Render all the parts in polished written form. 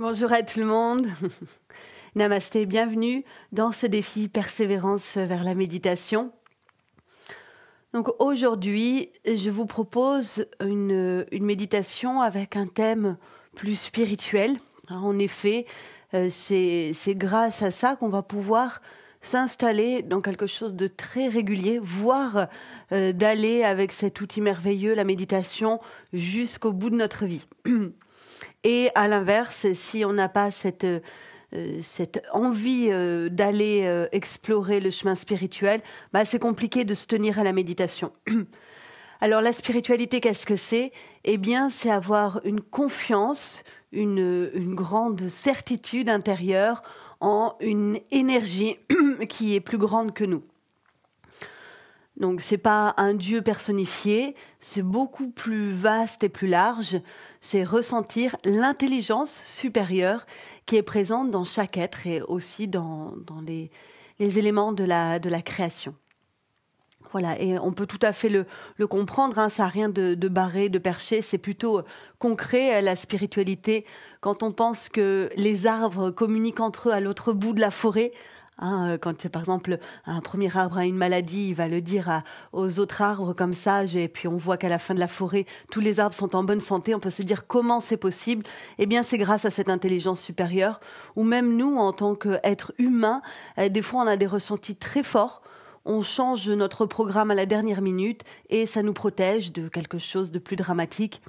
Bonjour à tout le monde. Namasté, bienvenue dans ce défi Persévérance vers la méditation. Donc aujourd'hui, je vous propose une méditation avec un thème plus spirituel. En effet, c'est grâce à ça qu'on va pouvoir s'installer dans quelque chose de très régulier, voire d'aller avec cet outil merveilleux, la méditation, jusqu'au bout de notre vie. Et à l'inverse, si on n'a pas cette envie d'aller explorer le chemin spirituel, c'est compliqué de se tenir à la méditation. Alors la spiritualité, qu'est-ce que c'est ? Eh bien, c'est avoir une confiance, une grande certitude intérieure en une énergie qui est plus grande que nous. Donc c'est pas un Dieu personnifié, c'est beaucoup plus vaste et plus large. C'est ressentir l'intelligence supérieure qui est présente dans chaque être et aussi dans les éléments de la création. Voilà, et on peut tout à fait le comprendre, hein, ça n'a rien de barré, de perché, c'est plutôt concret, la spiritualité. Quand on pense que les arbres communiquent entre eux à l'autre bout de la forêt, hein, quand par exemple un premier arbre a une maladie, il va le dire aux autres arbres comme ça, et puis on voit qu'à la fin de la forêt, tous les arbres sont en bonne santé, on peut se dire comment c'est possible. Eh bien c'est grâce à cette intelligence supérieure, ou même nous en tant qu'êtres humains, des fois on a des ressentis très forts. On change notre programme à la dernière minute et ça nous protège de quelque chose de plus dramatique.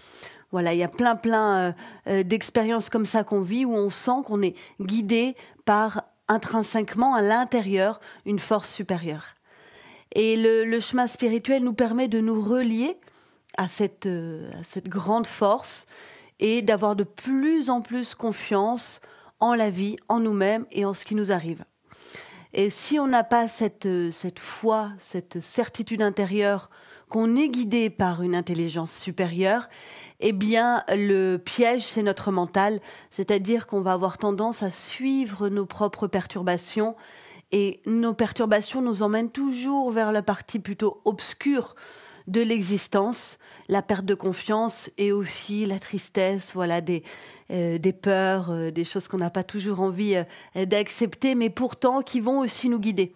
Voilà, il y a plein d'expériences comme ça qu'on vit où on sent qu'on est guidé par intrinsèquement à l'intérieur une force supérieure. Et le chemin spirituel nous permet de nous relier à cette grande force et d'avoir de plus en plus confiance en la vie, en nous-mêmes et en ce qui nous arrive. Et si on n'a pas cette foi, cette certitude intérieure qu'on est guidé par une intelligence supérieure, eh bien, le piège, c'est notre mental, c'est-à-dire qu'on va avoir tendance à suivre nos propres perturbations et nos perturbations nous emmènent toujours vers la partie plutôt obscure de l'existence, la perte de confiance et aussi la tristesse, voilà, des peurs, des choses qu'on n'a pas toujours envie d'accepter, mais pourtant qui vont aussi nous guider.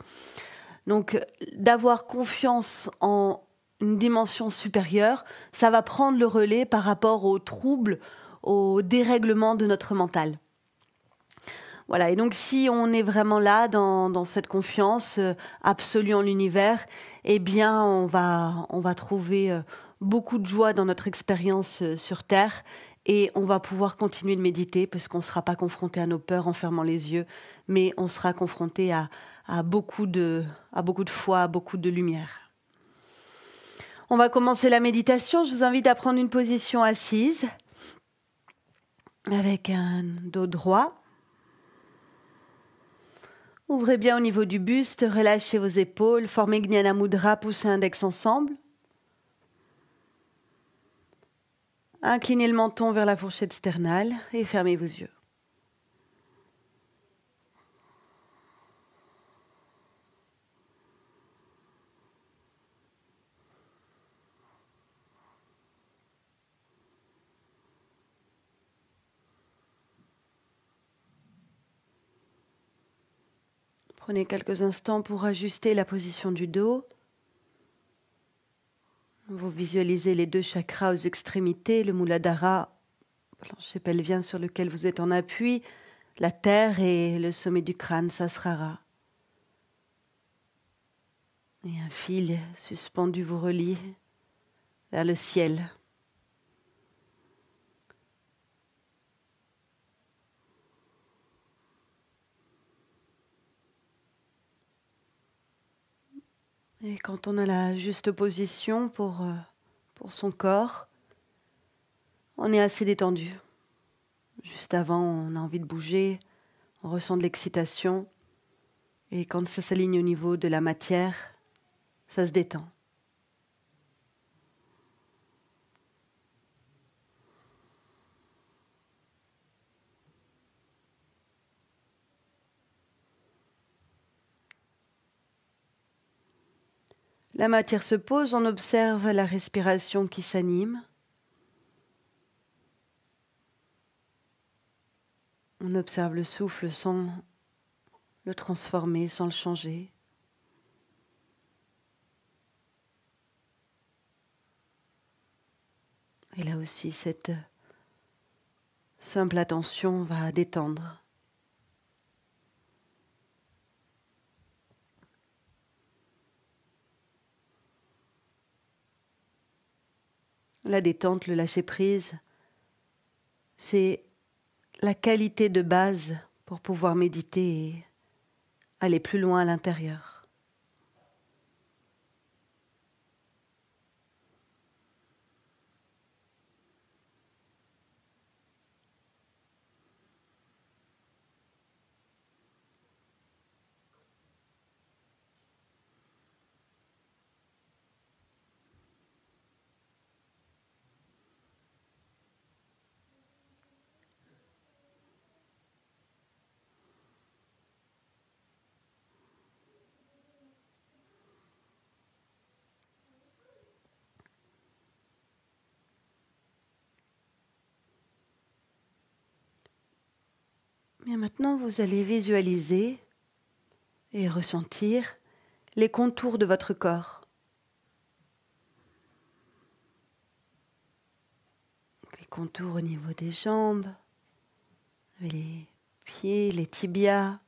Donc, d'avoir confiance en une dimension supérieure, ça va prendre le relais par rapport aux troubles, au dérèglement de notre mental. Voilà, et donc si on est vraiment là dans cette confiance absolue en l'univers, eh bien on va trouver beaucoup de joie dans notre expérience sur Terre et on va pouvoir continuer de méditer parce qu'on ne sera pas confronté à nos peurs en fermant les yeux, mais on sera confronté à beaucoup de foi, à beaucoup de lumière. On va commencer la méditation. Je vous invite à prendre une position assise avec un dos droit. Ouvrez bien au niveau du buste, relâchez vos épaules, formez Jnana Mudra, poussez l'index ensemble. Inclinez le menton vers la fourchette sternale et fermez vos yeux. Prenez quelques instants pour ajuster la position du dos. Vous visualisez les deux chakras aux extrémités, le Muladhara, plancher pelvien sur lequel vous êtes en appui, la terre et le sommet du crâne, Sahasrara. Et un fil suspendu vous relie vers le ciel. Et quand on a la juste position pour son corps, on est assez détendu. Juste avant, on a envie de bouger, on ressent de l'excitation. Et quand ça s'aligne au niveau de la matière, ça se détend. La matière se pose, on observe la respiration qui s'anime. On observe le souffle sans le transformer, sans le changer. Et là aussi, cette simple attention va détendre. La détente, le lâcher-prise, c'est la qualité de base pour pouvoir méditer et aller plus loin à l'intérieur. Et maintenant, vous allez visualiser et ressentir les contours de votre corps. Les contours au niveau des jambes, les pieds, les tibias,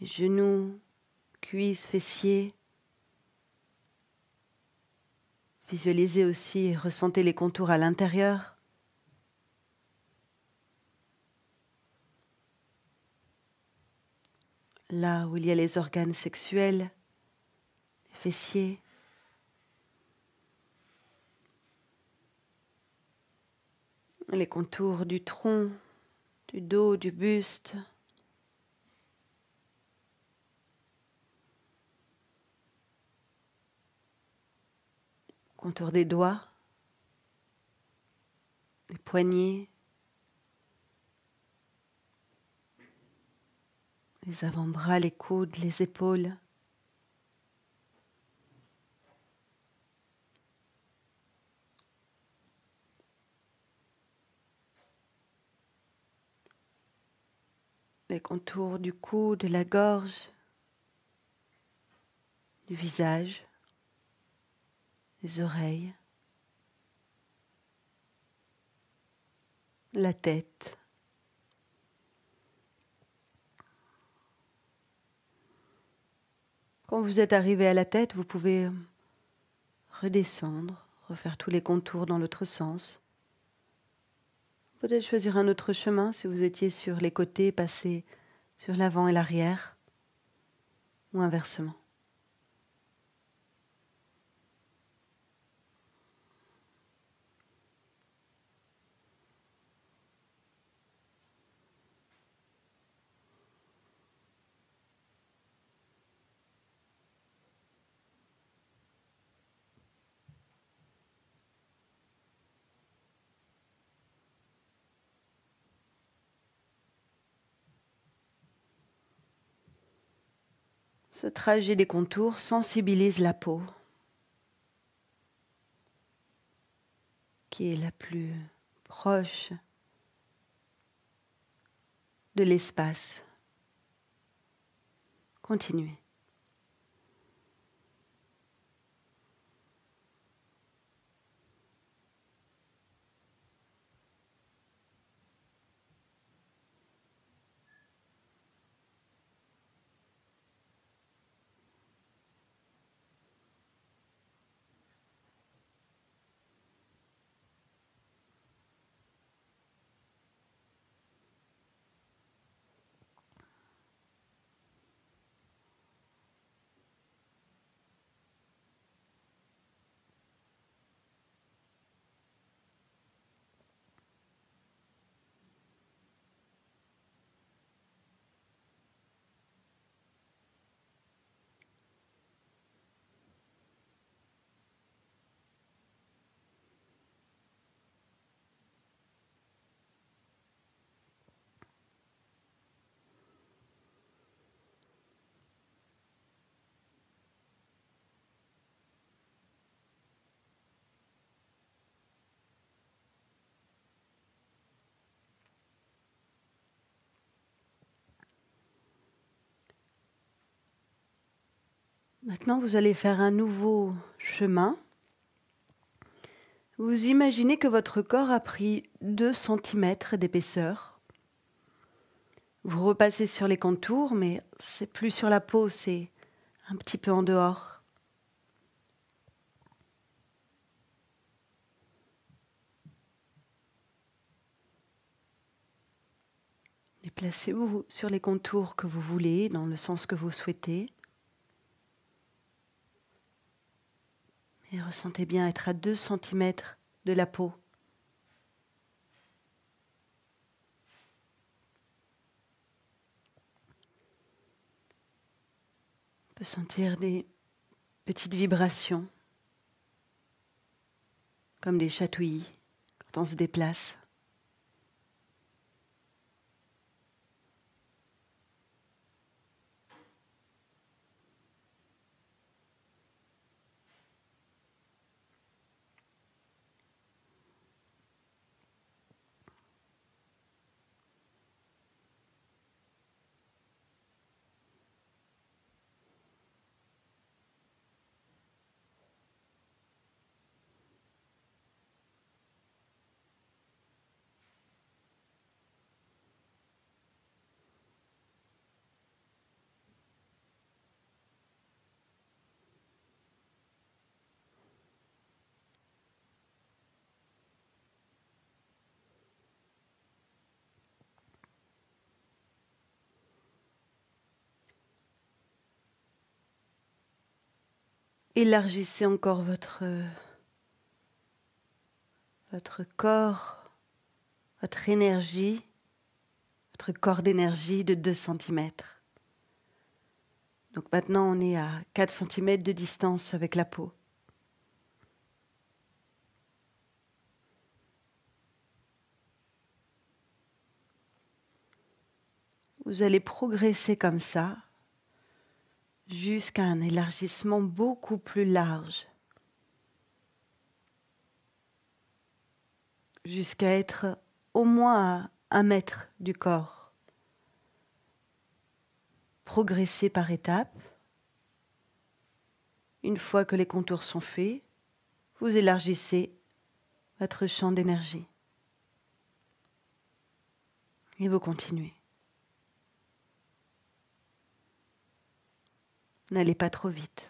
les genoux, cuisses, fessiers. Visualisez aussi et ressentez les contours à l'intérieur. Là où il y a les organes sexuels, les fessiers. Les contours du tronc, du dos, du buste. Contour des doigts, des poignets, les avant-bras, les coudes, les épaules. Les contours du cou, de la gorge, du visage, les oreilles, la tête. Quand vous êtes arrivé à la tête, vous pouvez redescendre, refaire tous les contours dans l'autre sens. Peut-être choisir un autre chemin si vous étiez sur les côtés, passer sur l'avant et l'arrière, ou inversement. Ce trajet des contours sensibilise la peau, qui est la plus proche de l'espace. Continuez. Maintenant, vous allez faire un nouveau chemin. Vous imaginez que votre corps a pris 2 centimètres d'épaisseur. Vous repassez sur les contours, mais c'est plus sur la peau, c'est un petit peu en dehors. Déplacez-vous sur les contours que vous voulez, dans le sens que vous souhaitez. Et ressentez bien être à 2 centimètres de la peau. On peut sentir des petites vibrations, comme des chatouillis quand on se déplace. Élargissez encore votre corps, votre énergie, votre corps d'énergie de 2 centimètres. Donc maintenant, on est à 4 centimètres de distance avec la peau. Vous allez progresser comme ça jusqu'à un élargissement beaucoup plus large, jusqu'à être au moins à 1 mètre du corps. Progressez par étapes. Une fois que les contours sont faits, vous élargissez votre champ d'énergie. Et vous continuez. N'allez pas trop vite.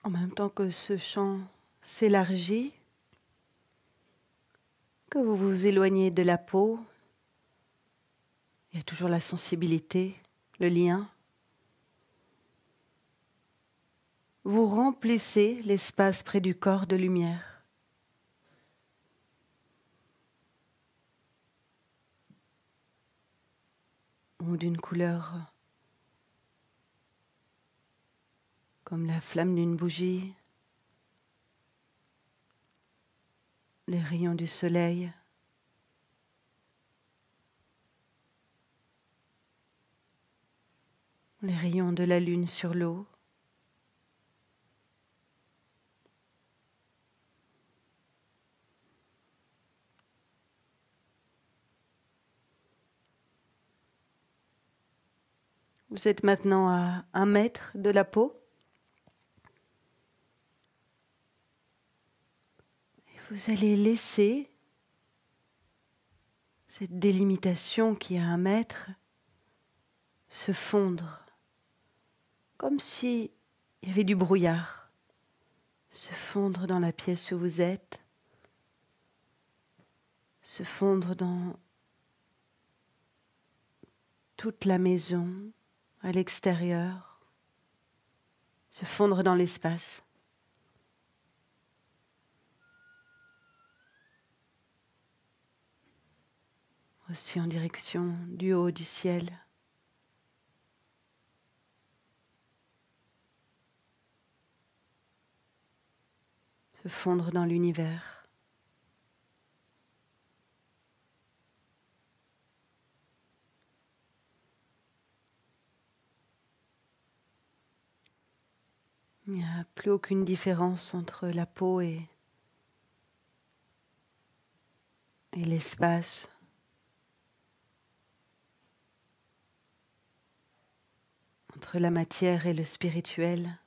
En même temps que ce champ s'élargit, que vous vous éloignez de la peau, il y a toujours la sensibilité, le lien. Vous remplissez l'espace près du corps de lumière. Ou d'une couleur comme la flamme d'une bougie, les rayons du soleil, les rayons de la lune sur l'eau. Vous êtes maintenant à 1 mètre de la peau. Et vous allez laisser cette délimitation qui est à 1 mètre se fondre, comme s'il y avait du brouillard, se fondre dans la pièce où vous êtes, se fondre dans toute la maison, à l'extérieur, se fondre dans l'espace. Aussi en direction du haut du ciel. Se fondre dans l'univers. Il n'y a plus aucune différence entre la peau et l'espace. Entre la matière et le spirituel.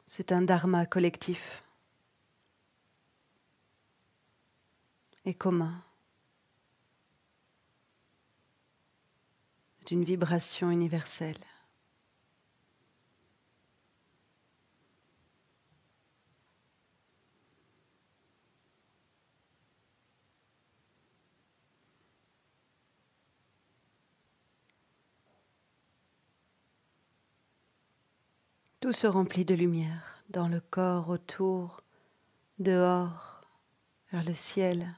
C'est un dharma collectif et commun. C'est une vibration universelle. Tout se remplit de lumière dans le corps, autour, dehors, vers le ciel.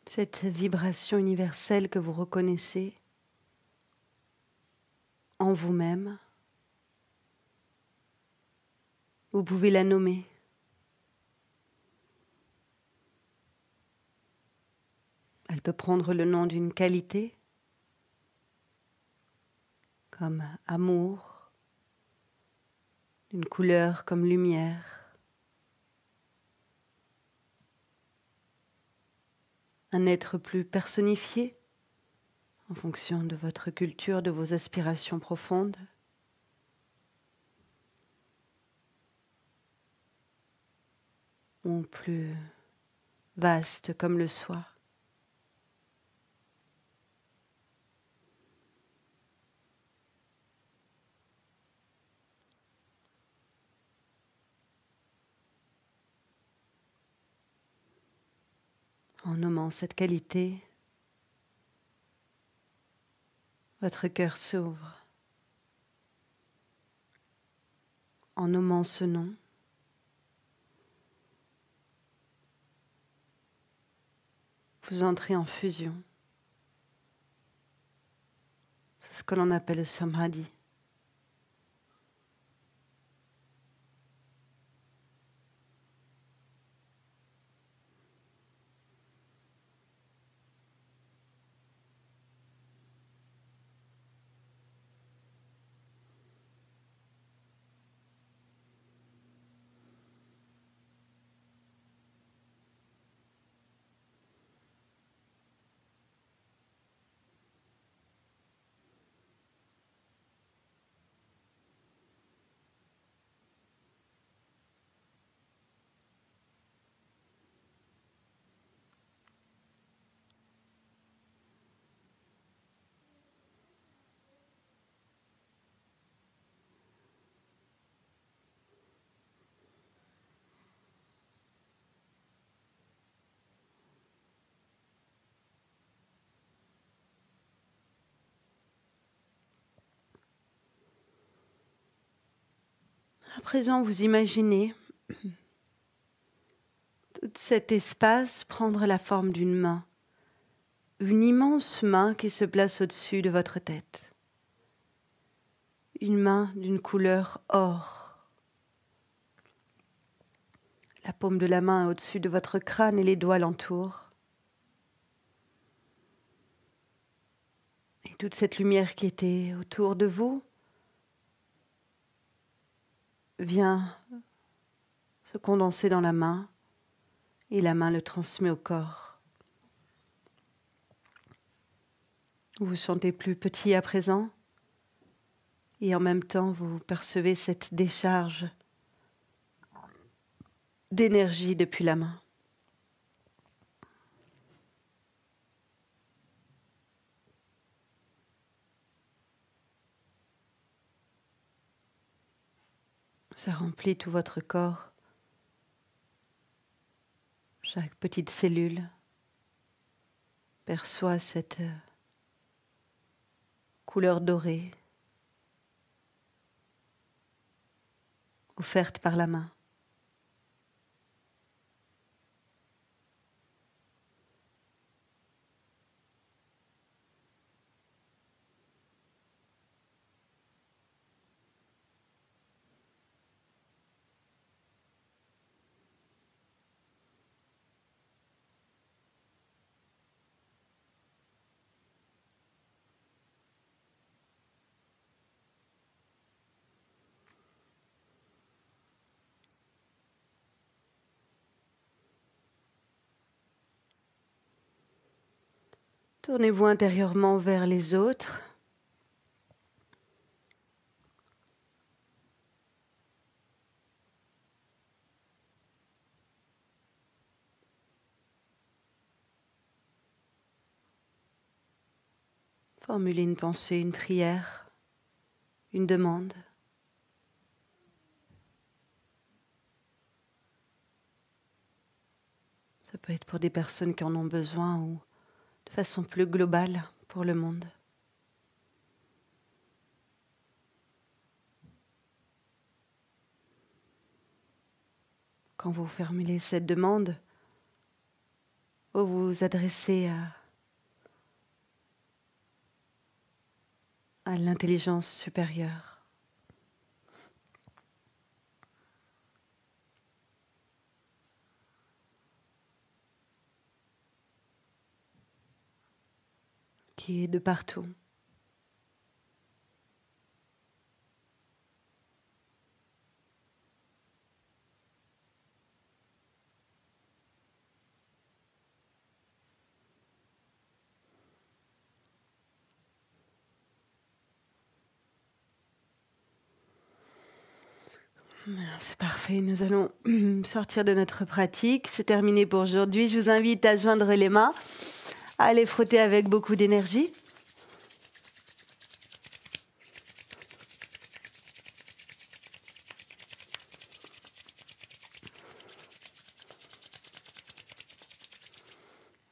Cette vibration universelle que vous reconnaissez en vous-même, vous pouvez la nommer. Elle peut prendre le nom d'une qualité, comme amour, d'une couleur comme lumière, un être plus personnifié en fonction de votre culture, de vos aspirations profondes. Ou plus vaste comme le soi. En nommant cette qualité, votre cœur s'ouvre. En nommant ce nom, vous entrez en fusion. C'est ce que l'on appelle le samadhi. présent, vous imaginez tout cet espace prendre la forme d'une main, une immense main qui se place au-dessus de votre tête. Une main d'une couleur or. La paume de la main au-dessus de votre crâne et les doigts l'entourent. Et toute cette lumière qui était autour de vous vient se condenser dans la main et la main le transmet au corps. Vous vous sentez plus petit à présent et en même temps vous percevez cette décharge d'énergie depuis la main. Ça remplit tout votre corps, chaque petite cellule perçoit cette couleur dorée offerte par la main. Tournez-vous intérieurement vers les autres. Formulez une pensée, une prière, une demande. Ça peut être pour des personnes qui en ont besoin ou de façon plus globale pour le monde. Quand vous formulez cette demande, vous vous adressez à l'intelligence supérieure. Qui est de partout. C'est parfait, nous allons sortir de notre pratique. C'est terminé pour aujourd'hui. Je vous invite à joindre les mains, à les frotter avec beaucoup d'énergie.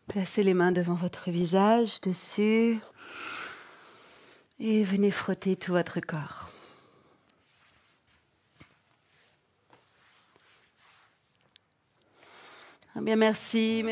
Placez les mains devant votre visage, dessus, et venez frotter tout votre corps. Ah bien, merci.